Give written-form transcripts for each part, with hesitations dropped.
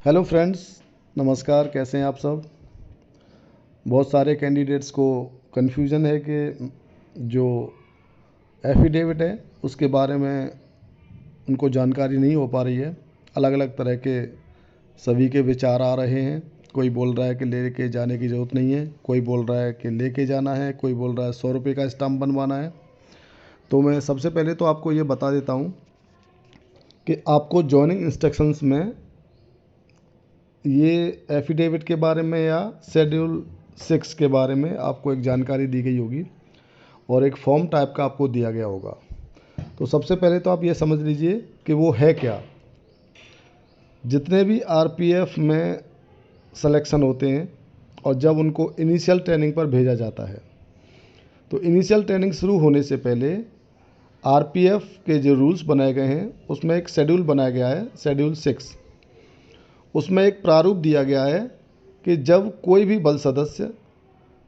Hello friends, नमस्कार। कैसे हैं आप सब? बहुत सारे कैंडिडेट्स को कन्फ्यूज़न है कि जो एफिडेविट है उसके बारे में उनको जानकारी नहीं हो पा रही है। अलग अलग तरह के सभी के विचार आ रहे हैं। कोई बोल रहा है कि लेके जाने की ज़रूरत नहीं है, कोई बोल रहा है कि लेके जाना है, कोई बोल रहा है 100 रुपये का स्टाम्प बनवाना है। तो मैं सबसे पहले तो आपको ये बता देता हूँ कि आपको जॉइनिंग इंस्ट्रक्शंस में ये एफिडेविट के बारे में या शेड्यूल 6 के बारे में आपको एक जानकारी दी गई होगी और एक फॉर्म टाइप का आपको दिया गया होगा। तो सबसे पहले तो आप ये समझ लीजिए कि वो है क्या। जितने भी आरपीएफ में सिलेक्शन होते हैं और जब उनको इनिशियल ट्रेनिंग पर भेजा जाता है, तो इनिशियल ट्रेनिंग शुरू होने से पहले आरपीएफ के जो रूल्स बनाए गए हैं उसमें एक शेड्यूल बनाया गया है, शेड्यूल 6। उसमें एक प्रारूप दिया गया है कि जब कोई भी बल सदस्य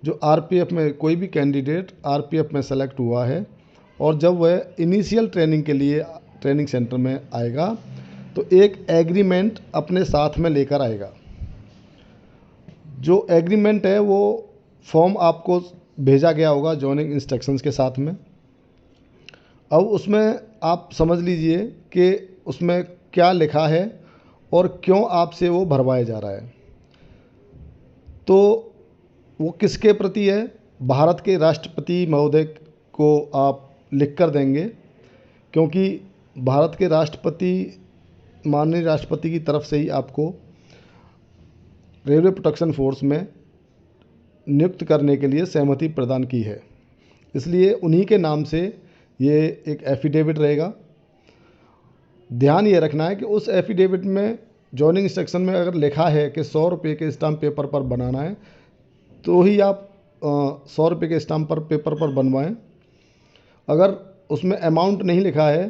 जो आरपीएफ में कोई भी कैंडिडेट आरपीएफ में सेलेक्ट हुआ है और जब वह इनिशियल ट्रेनिंग के लिए ट्रेनिंग सेंटर में आएगा तो एक एग्रीमेंट अपने साथ में लेकर आएगा। जो एग्रीमेंट है वो फॉर्म आपको भेजा गया होगा जॉइनिंग इंस्ट्रक्शंस के साथ में। अब उसमें आप समझ लीजिए कि उसमें क्या लिखा है और क्यों आपसे वो भरवाया जा रहा है। तो वो किसके प्रति है? भारत के राष्ट्रपति महोदय को आप लिख कर देंगे, क्योंकि भारत के राष्ट्रपति, माननीय राष्ट्रपति की तरफ से ही आपको रेलवे प्रोटेक्शन फोर्स में नियुक्त करने के लिए सहमति प्रदान की है। इसलिए उन्हीं के नाम से ये एक एफिडेविट रहेगा। ध्यान ये रखना है कि उस एफिडेविट में जॉइनिंग इंस्ट्रक्शन में अगर लिखा है कि 100 रुपये के स्टाम्प पेपर पर बनाना है तो ही आप 100 रुपये के स्टाम्प पर पेपर पर बनवाएं। अगर उसमें अमाउंट नहीं लिखा है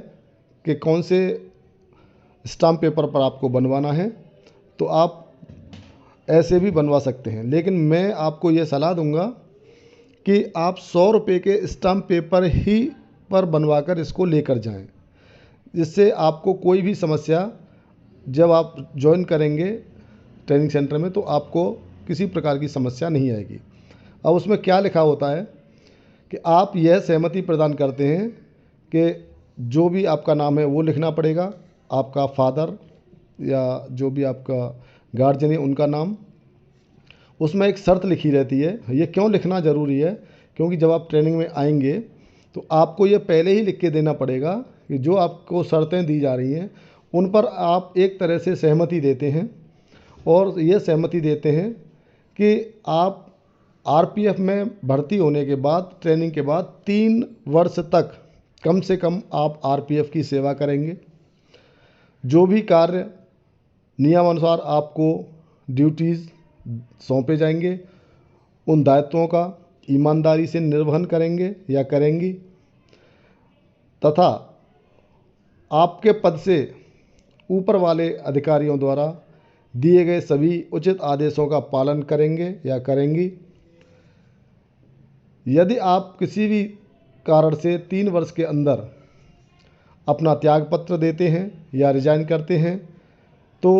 कि कौन से स्टाम्प पेपर पर आपको बनवाना है तो आप ऐसे भी बनवा सकते हैं। लेकिन मैं आपको ये सलाह दूंगा कि आप 100 रुपये के स्टाम्प पेपर ही पर बनवाकर इसको लेकर जाएं, जिससे आपको कोई भी समस्या जब आप ज्वाइन करेंगे ट्रेनिंग सेंटर में तो आपको किसी प्रकार की समस्या नहीं आएगी। अब उसमें क्या लिखा होता है कि आप यह सहमति प्रदान करते हैं कि जो भी आपका नाम है वो लिखना पड़ेगा, आपका फादर या जो भी आपका गार्जियन है उनका नाम। उसमें एक शर्त लिखी रहती है। ये क्यों लिखना ज़रूरी है? क्योंकि जब आप ट्रेनिंग में आएंगे तो आपको ये पहले ही लिख के देना पड़ेगा कि जो आपको शर्तें दी जा रही हैं उन पर आप एक तरह से सहमति देते हैं और ये सहमति देते हैं कि आप आरपीएफ में भर्ती होने के बाद, ट्रेनिंग के बाद 3 वर्ष तक कम से कम आप आरपीएफ की सेवा करेंगे। जो भी कार्य नियमानुसार आपको ड्यूटीज़ सौंपे जाएंगे उन दायित्वों का ईमानदारी से निर्वहन करेंगे या करेंगी, तथा आपके पद से ऊपर वाले अधिकारियों द्वारा दिए गए सभी उचित आदेशों का पालन करेंगे या करेंगी। यदि आप किसी भी कारण से 3 वर्ष के अंदर अपना त्यागपत्र देते हैं या रिजाइन करते हैं तो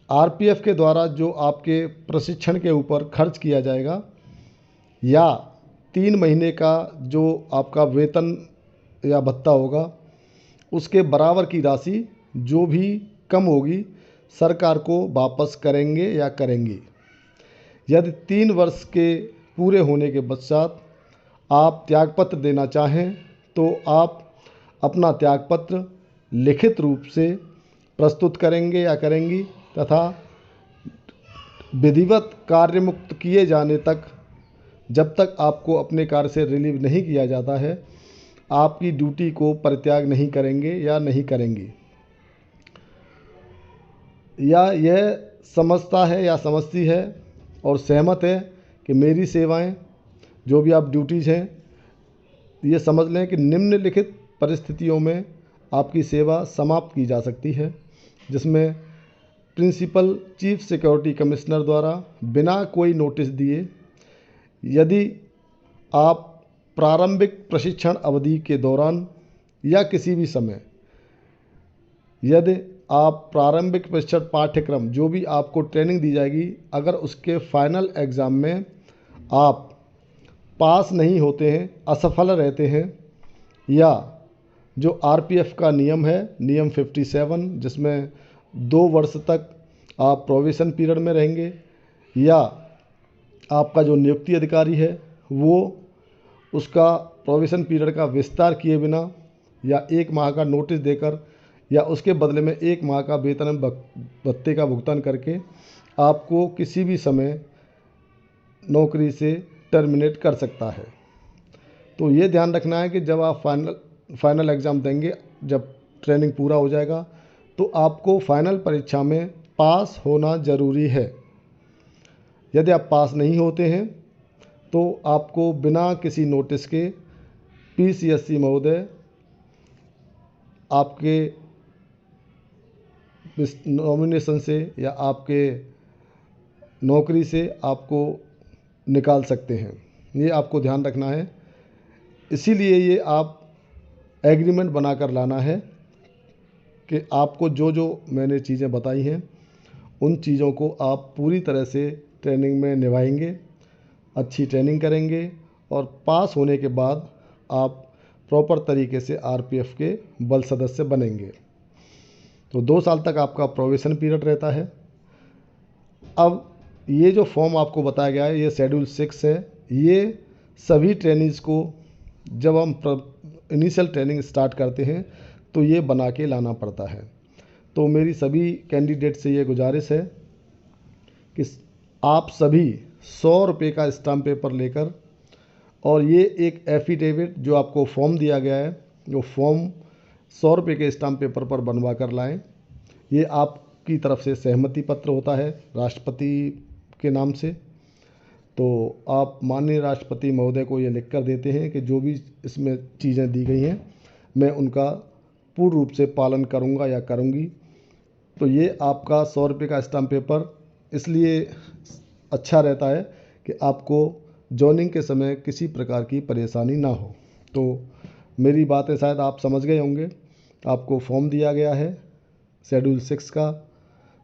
आरपीएफ के द्वारा जो आपके प्रशिक्षण के ऊपर खर्च किया जाएगा या 3 महीने का जो आपका वेतन या भत्ता होगा उसके बराबर की राशि जो भी कम होगी सरकार को वापस करेंगे या करेंगी। यदि 3 वर्ष के पूरे होने के पश्चात आप त्यागपत्र देना चाहें तो आप अपना त्यागपत्र लिखित रूप से प्रस्तुत करेंगे या करेंगी, तथा विधिवत कार्य मुक्त किए जाने तक, जब तक आपको अपने कार्य से रिलीव नहीं किया जाता है, आपकी ड्यूटी को परित्याग नहीं करेंगे या नहीं करेंगी। या यह समझता है या समझती है और सहमत है कि मेरी सेवाएं जो भी आप ड्यूटीज़ हैं ये समझ लें कि निम्नलिखित परिस्थितियों में आपकी सेवा समाप्त की जा सकती है, जिसमें प्रिंसिपल चीफ सिक्योरिटी कमिश्नर द्वारा बिना कोई नोटिस दिए यदि आप प्रारंभिक प्रशिक्षण अवधि के दौरान या किसी भी समय यदि आप प्रारंभिक प्रशिक्षण पाठ्यक्रम जो भी आपको ट्रेनिंग दी जाएगी, अगर उसके फाइनल एग्ज़ाम में आप पास नहीं होते हैं, असफल रहते हैं, या जो आरपीएफ का नियम है, नियम 57, जिसमें 2 वर्ष तक आप प्रोबेशन पीरियड में रहेंगे, या आपका जो नियुक्ति अधिकारी है वो उसका प्रोबेशन पीरियड का विस्तार किए बिना या 1 माह का नोटिस देकर या उसके बदले में 1 माह का वेतन भत्ते का भुगतान करके आपको किसी भी समय नौकरी से टर्मिनेट कर सकता है। तो ये ध्यान रखना है कि जब आप फाइनल एग्ज़ाम देंगे, जब ट्रेनिंग पूरा हो जाएगा, तो आपको फाइनल परीक्षा में पास होना ज़रूरी है। यदि आप पास नहीं होते हैं तो आपको बिना किसी नोटिस के पीसीएससी महोदय आपके नॉमिनेशन से या आपके नौकरी से आपको निकाल सकते हैं। ये आपको ध्यान रखना है। इसीलिए ये आप एग्रीमेंट बनाकर लाना है कि आपको जो जो मैंने चीज़ें बताई हैं उन चीज़ों को आप पूरी तरह से ट्रेनिंग में निभाएंगे, अच्छी ट्रेनिंग करेंगे और पास होने के बाद आप प्रॉपर तरीके से आरपीएफ के बल सदस्य बनेंगे। तो 2 साल तक आपका प्रोबेशन पीरियड रहता है। अब ये जो फॉर्म आपको बताया गया है, ये शेड्यूल 6 है। ये सभी ट्रेनिंग्स को जब हम इनिशियल ट्रेनिंग स्टार्ट करते हैं तो ये बना के लाना पड़ता है। तो मेरी सभी कैंडिडेट से ये गुजारिश है कि आप सभी 100 रुपये का स्टाम्प पेपर लेकर, और ये एक एफिडेविट जो आपको फॉर्म दिया गया है, जो फॉर्म 100 रुपये के स्टाम्प पेपर पर बनवा कर लाएँ। ये आपकी तरफ से सहमति पत्र होता है राष्ट्रपति के नाम से। तो आप माननीय राष्ट्रपति महोदय को ये लिख कर देते हैं कि जो भी इसमें चीज़ें दी गई हैं मैं उनका पूर्ण रूप से पालन करूंगा या करूंगी। तो ये आपका 100 रुपये का स्टाम्प पेपर इसलिए अच्छा रहता है कि आपको जॉइनिंग के समय किसी प्रकार की परेशानी ना हो। तो मेरी बातें शायद आप समझ गए होंगे। आपको फॉर्म दिया गया है शेड्यूल 6 का।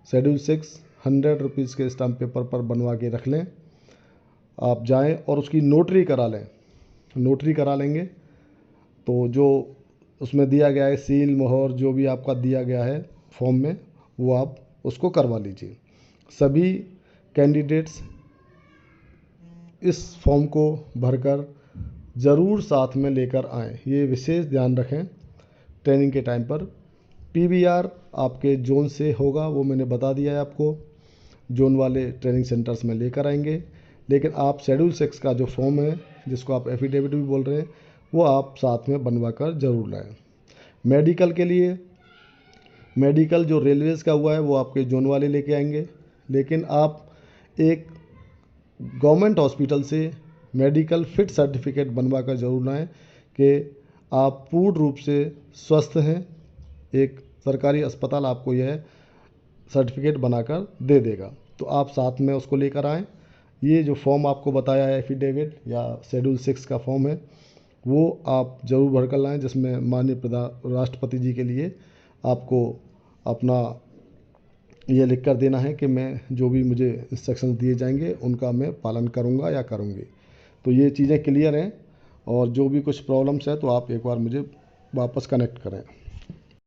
शेड्यूल 6 100 रुपीज़ के स्टाम्प पेपर पर बनवा के रख लें। आप जाएं और उसकी नोटरी करा लें। नोटरी करा लेंगे तो जो उसमें दिया गया है सील मोहर जो भी आपका दिया गया है फॉर्म में, वो आप उसको करवा लीजिए। सभी कैंडिडेट्स इस फॉर्म को भरकर ज़रूर साथ में लेकर आएँ। ये विशेष ध्यान रखें ट्रेनिंग के टाइम पर। पीवीआर आपके जोन से होगा, वो मैंने बता दिया है आपको। जोन वाले ट्रेनिंग सेंटर्स में लेकर आएंगे। लेकिन आप शेड्यूल 6 का जो फॉर्म है, जिसको आप एफिडेविट भी बोल रहे हैं, वो आप साथ में बनवा कर ज़रूर लाएँ। मेडिकल के लिए, मेडिकल जो रेलवेज़ का हुआ है वो आपके जोन वाले लेके आएंगे। लेकिन आप एक गवर्नमेंट हॉस्पिटल से मेडिकल फिट सर्टिफिकेट बनवा कर ज़रूर लाएँ कि आप पूर्ण रूप से स्वस्थ हैं। एक सरकारी अस्पताल आपको यह सर्टिफिकेट बनाकर दे देगा, तो आप साथ में उसको लेकर आएँ। ये जो फॉर्म आपको बताया है एफिडेविट या शेड्यूल 6 का फॉर्म है, वो आप ज़रूर भर कर लाएँ, जिसमें माननीय राष्ट्रपति जी के लिए आपको अपना ये लिख कर देना है कि मैं जो भी मुझे इंस्ट्रक्शन दिए जाएंगे उनका मैं पालन करूंगा या करूंगी। तो ये चीज़ें क्लियर हैं, और जो भी कुछ प्रॉब्लम्स है तो आप एक बार मुझे वापस कनेक्ट करें।